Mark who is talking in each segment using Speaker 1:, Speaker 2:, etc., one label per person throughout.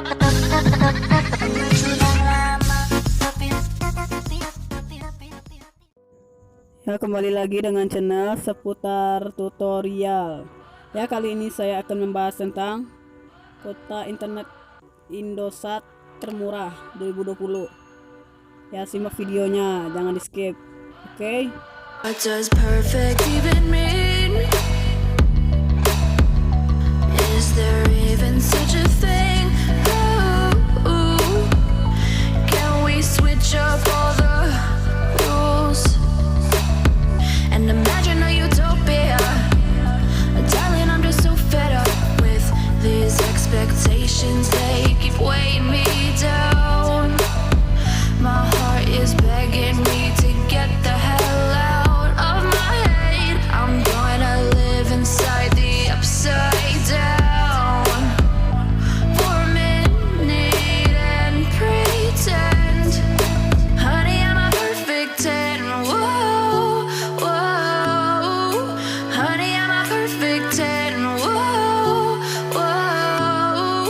Speaker 1: Ya, kembali lagi dengan channel seputar tutorial. Ya, kali ini saya akan membahas tentang kuota internet Indosat termurah 2020. Ya, simak videonya, jangan di skip. Oke.
Speaker 2: What does perfect even mean? Is there even such a thing? Ooh, can we switch up all the rules and imagine a utopia? Darling, I'm just so fed up with these expectations. They keep weighing me down. My heart is begging me to get the hell out of my head. I'm gonna live inside the upside down for a minute and pretend, honey, I'm a perfect 10. Whoa, whoa, honey, I'm a perfect 10. Whoa, whoa,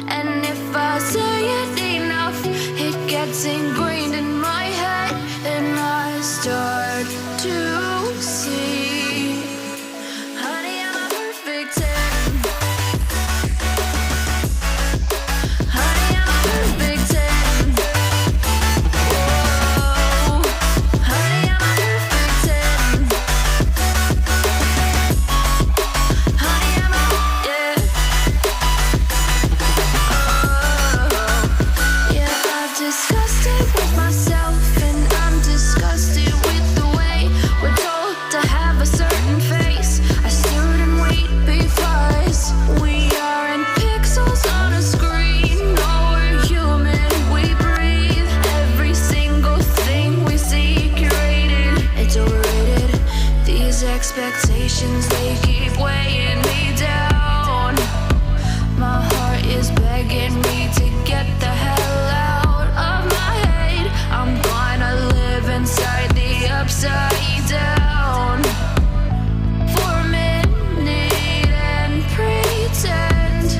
Speaker 2: and if I say it enough, it gets ingrained in my head, and I start to see, honey, I'm a perfect 10. Honey, I'm a perfect 10. Whoa, honey, I'm a perfect 10. Honey, I'm a, yeah. Yeah, I've discussed it with myself, and I'm disgusted with the way we're told to have a certain face, a certain weight, because we aren't pixels on a screen. No, we're human, we breathe. Every single thing we see curated, it's overrated. These expectations, they keep weighing me down. My heart is begging me to get the hell out of my head. I'm gonna live inside the upside down for a minute and pretend,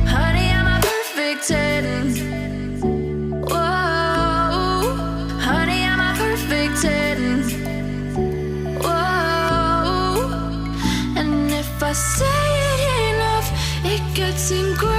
Speaker 2: honey, I'm a perfect 10. Whoa, honey, I'm a perfect 10. Whoa, and if I say it enough, it gets ingrained